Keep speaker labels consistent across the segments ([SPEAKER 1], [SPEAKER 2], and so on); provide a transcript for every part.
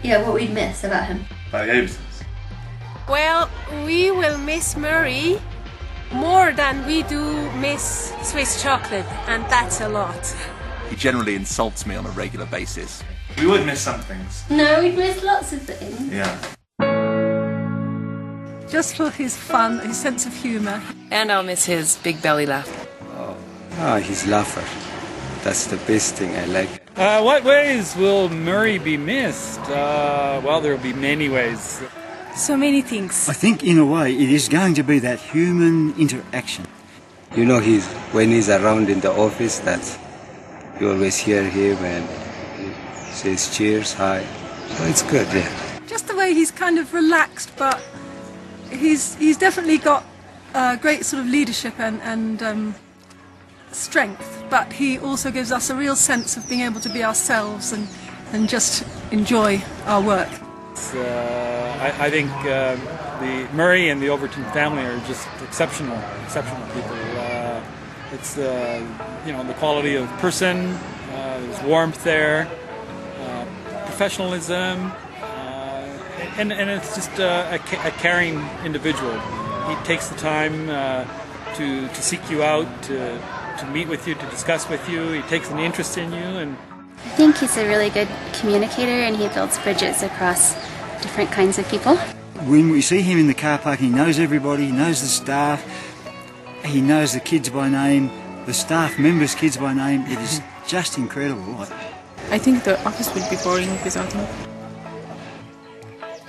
[SPEAKER 1] Yeah, what we'd miss about him.
[SPEAKER 2] Well, we will miss Murray more than we do miss Swiss chocolate, and that's a lot.
[SPEAKER 3] He generally insults me on a regular basis.
[SPEAKER 4] We would miss some things.
[SPEAKER 1] No, we'd miss lots of things.
[SPEAKER 4] Yeah.
[SPEAKER 5] Just for his fun, his sense of humour.
[SPEAKER 6] And I'll miss his big belly laugh.
[SPEAKER 7] His laugher. That's the best thing I like.
[SPEAKER 8] What ways will Murray be missed? Well, there will be many ways.
[SPEAKER 5] So many things.
[SPEAKER 9] I think in a way it is going to be that human interaction.
[SPEAKER 7] You know, when he's around in the office, you always hear him and he says cheers, hi. So it's good, yeah.
[SPEAKER 5] Just the way he's kind of relaxed, but he's definitely got great sort of leadership and strength, but he also gives us a real sense of being able to be ourselves and just enjoy our work.
[SPEAKER 8] I think the Murray and the Overton family are just exceptional people. It's the quality of person. There's warmth there, professionalism, and it's just a caring individual. He takes the time to seek you out, to meet with you, to discuss with you. He takes an interest in you, and
[SPEAKER 1] I think he's a really good communicator, and he builds bridges across different kinds of people.
[SPEAKER 9] When we see him in the car park, he knows everybody, he knows the staff, he knows the kids by name, the staff members' kids by name. It is just incredible.
[SPEAKER 10] I think the office would be boring without him.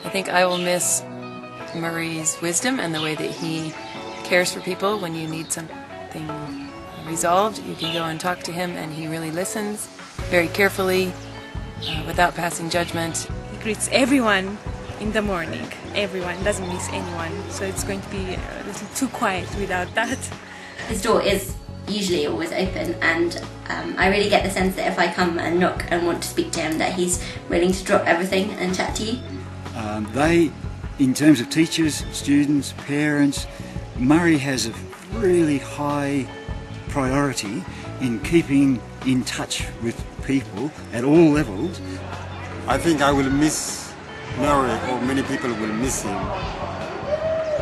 [SPEAKER 6] I think I will miss Murray's wisdom and the way that he cares for people. When you need something resolved, you can go and talk to him, and he really listens very carefully, without passing judgment.
[SPEAKER 10] He greets everyone in the morning. Everyone, doesn't miss anyone. So it's going to be a little too quiet without that.
[SPEAKER 1] His door is usually always open, and I really get the sense that if I come and knock and want to speak to him, that he's willing to drop everything and chat to you.
[SPEAKER 9] In terms of teachers, students, parents, Murray has a really high priority in keeping in touch with people at all levels.
[SPEAKER 11] I think I will miss Murray, or many people will miss him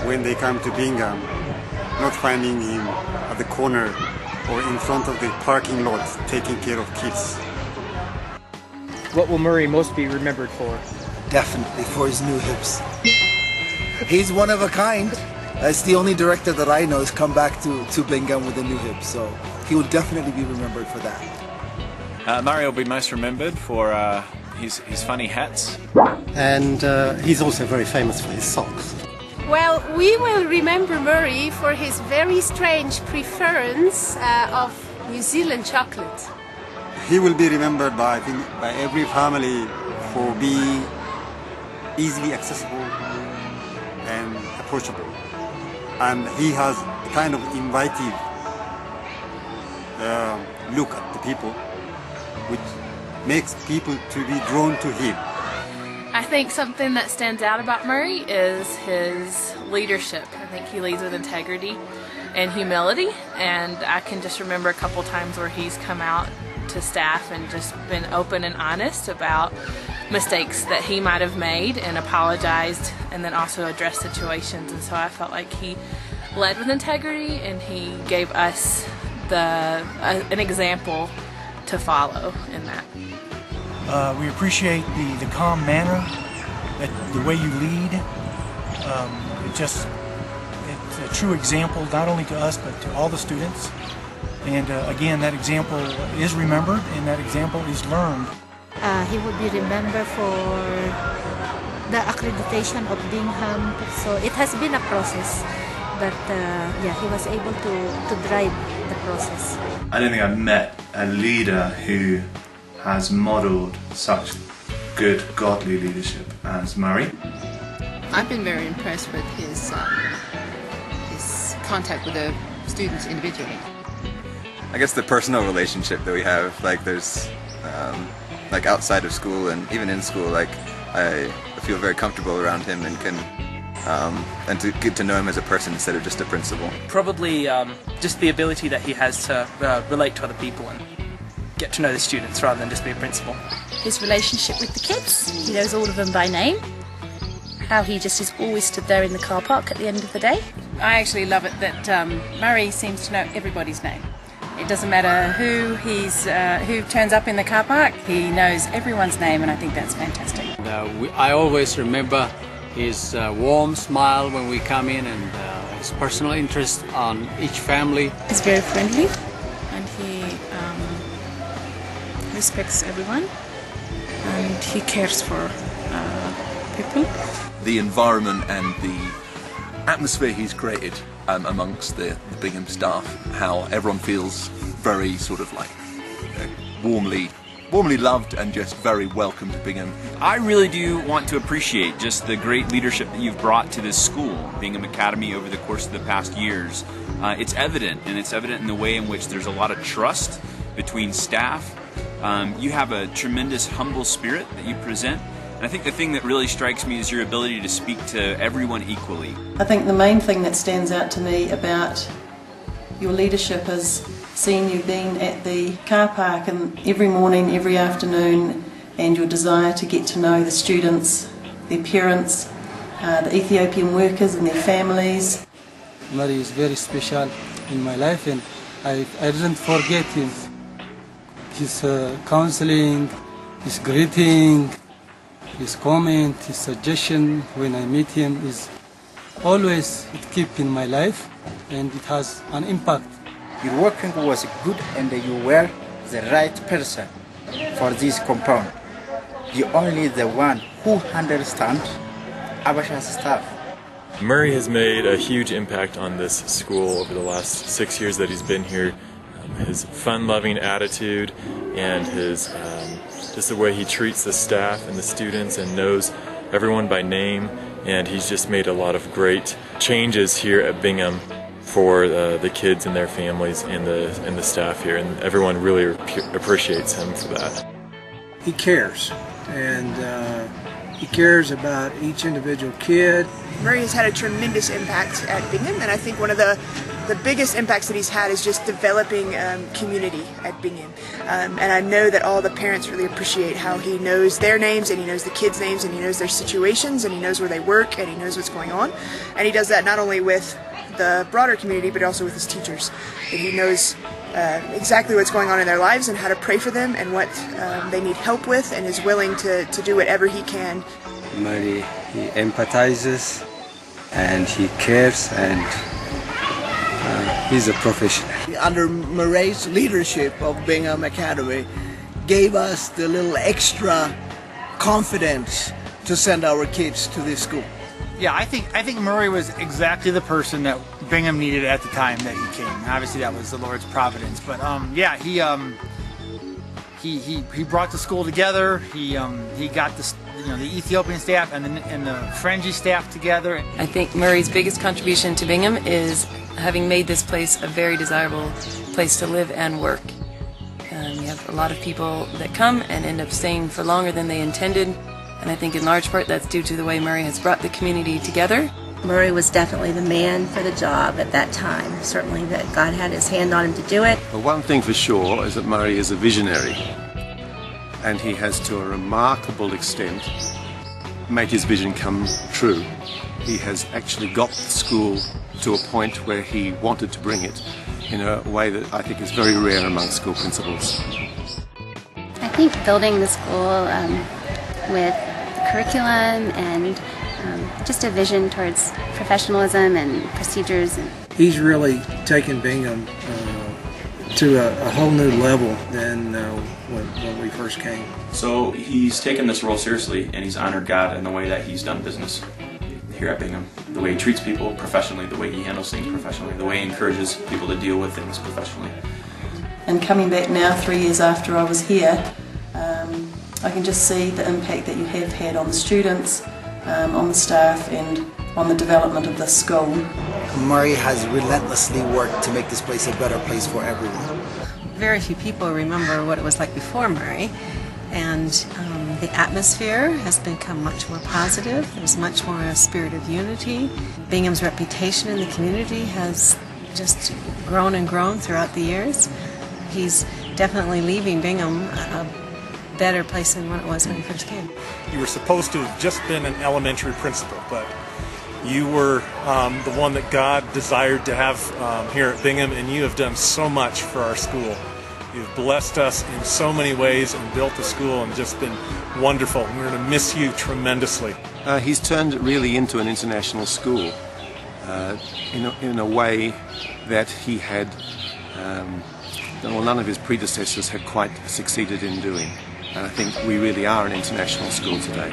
[SPEAKER 11] when they come to Bingham, not finding him at the corner or in front of the parking lot taking care of kids.
[SPEAKER 8] what will Murray most be remembered for?
[SPEAKER 12] Definitely for his new hips. He's one of a kind. It's the only director that I know has come back to Bingham with a new hip, so he will definitely be remembered for that.
[SPEAKER 3] Murray will be most remembered for his funny hats.
[SPEAKER 13] And he's also very famous for his socks.
[SPEAKER 2] Well, we will remember Murray for his very strange preference of New Zealand chocolate.
[SPEAKER 11] He will be remembered by, I think, by every family for being easily accessible and approachable. And he has a kind of inviting look at the people, which makes people to be drawn to him.
[SPEAKER 14] I think something that stands out about Murray is his leadership. I think he leads with integrity and humility, and I can just remember a couple times where he's come out to staff and just been open and honest about mistakes that he might have made and apologized, and then also addressed situations. And so I felt like he led with integrity, and he gave us an example to follow in that.
[SPEAKER 15] We appreciate the calm manner, the way you lead. It's a true example not only to us but to all the students. And again, that example is remembered and that example is learned.
[SPEAKER 16] He would be remembered for the accreditation of Bingham. So it has been a process, but yeah, he was able to drive the process.
[SPEAKER 4] I don't think I've met a leader who has modelled such good, godly leadership as Murray.
[SPEAKER 17] I've been very impressed with his contact with the students individually.
[SPEAKER 18] I guess the personal relationship that we have, like there's, like outside of school and even in school, like I feel very comfortable around him and can, and to get to know him as a person instead of just a principal.
[SPEAKER 19] Probably just the ability that he has to relate to other people and get to know the students rather than just be a principal.
[SPEAKER 20] His relationship with the kids, he knows all of them by name. How he just is always stood there in the car park at the end of the day.
[SPEAKER 21] I actually love it that Murray seems to know everybody's name. It doesn't matter who turns up in the car park, he knows everyone's name, and I think that's fantastic.
[SPEAKER 22] I always remember his warm smile when we come in, and his personal interest on each family.
[SPEAKER 10] He's very friendly, and he respects everyone, and he cares for people.
[SPEAKER 23] The environment and the atmosphere he's created amongst the Bingham staff, how everyone feels very sort of like warmly loved and just very welcome to Bingham.
[SPEAKER 24] I really do want to appreciate just the great leadership that you've brought to this school, Bingham Academy, over the course of the past years. It's evident, and it's evident in the way in which there's a lot of trust between staff. You have a tremendous humble spirit that you present. And I think the thing that really strikes me is your ability to speak to everyone equally.
[SPEAKER 25] I think the main thing that stands out to me about your leadership is seeing you being at the car park and every morning, every afternoon, and your desire to get to know the students, their parents, the Ethiopian workers and their families.
[SPEAKER 26] Murray is very special in my life, and I didn't forget his counseling, his greeting, his comment, his suggestion when I meet him is always keep in my life, and it has an impact.
[SPEAKER 27] Your working was good, and you were the right person for this compound. You only the one who understands Abasha's staff.
[SPEAKER 28] Murray has made a huge impact on this school over the last 6 years that he's been here. His fun-loving attitude and his just the way he treats the staff and the students and knows everyone by name, and he's just made a lot of great changes here at Bingham for the kids and their families and the staff here, and everyone really appreciates him for that.
[SPEAKER 29] He cares, and he cares about each individual kid.
[SPEAKER 30] Murray has had a tremendous impact at Bingham, and I think one of the biggest impacts that he's had is just developing community at Bingham. And I know that all the parents really appreciate how he knows their names, and he knows the kids' names, and he knows their situations, and he knows where they work, and he knows what's going on. And he does that not only with the broader community, but also with his teachers. And he knows exactly what's going on in their lives and how to pray for them and what they need help with, and is willing to do whatever he can.
[SPEAKER 7] Murray, he empathizes and he cares, and he's a professional.
[SPEAKER 31] Under Murray's leadership of Bingham Academy gave us the little extra confidence to send our kids to this school.
[SPEAKER 32] Yeah, I think Murray was exactly the person that Bingham needed at the time that he came. Obviously, that was the Lord's providence. But yeah, he brought the school together. He got the Ethiopian staff and the Frenzy staff together.
[SPEAKER 6] I think Murray's biggest contribution to Bingham is having made this place a very desirable place to live and work. You have a lot of people that come and end up staying for longer than they intended, and I think in large part that's due to the way Murray has brought the community together.
[SPEAKER 1] Murray was definitely the man for the job at that time. Certainly that God had his hand on him to do it.
[SPEAKER 33] But one thing for sure is that Murray is a visionary, and he has to a remarkable extent made his vision come true. He has actually got the school to a point where he wanted to bring it in a way that I think is very rare among school principals.
[SPEAKER 34] I think building the school with curriculum and just a vision towards professionalism and procedures.
[SPEAKER 29] He's really taken Bingham to a whole new level than when we first came.
[SPEAKER 35] So he's taken this role seriously, and he's honored God in the way that he's done business here at Bingham. The way he treats people professionally, the way he handles things professionally, the way he encourages people to deal with things professionally.
[SPEAKER 25] And coming back now 3 years after I was here, I can just see the impact that you have had on the students, on the staff, and on the development of this school.
[SPEAKER 12] Murray has relentlessly worked to make this place a better place for everyone.
[SPEAKER 36] Very few people remember what it was like before Murray, and the atmosphere has become much more positive. There's much more a spirit of unity. Bingham's reputation in the community has just grown and grown throughout the years. He's definitely leaving Bingham a better place than what it was when he first came.
[SPEAKER 2] You were supposed to have just been an elementary principal, but you were the one that God desired to have here at Bingham, and you have done so much for our school. You've blessed us in so many ways and built the school and just been wonderful. We're going to miss you tremendously.
[SPEAKER 33] He's turned it really into an international school in a way that he had, well, none of his predecessors had quite succeeded in doing. And I think we really are an international school today.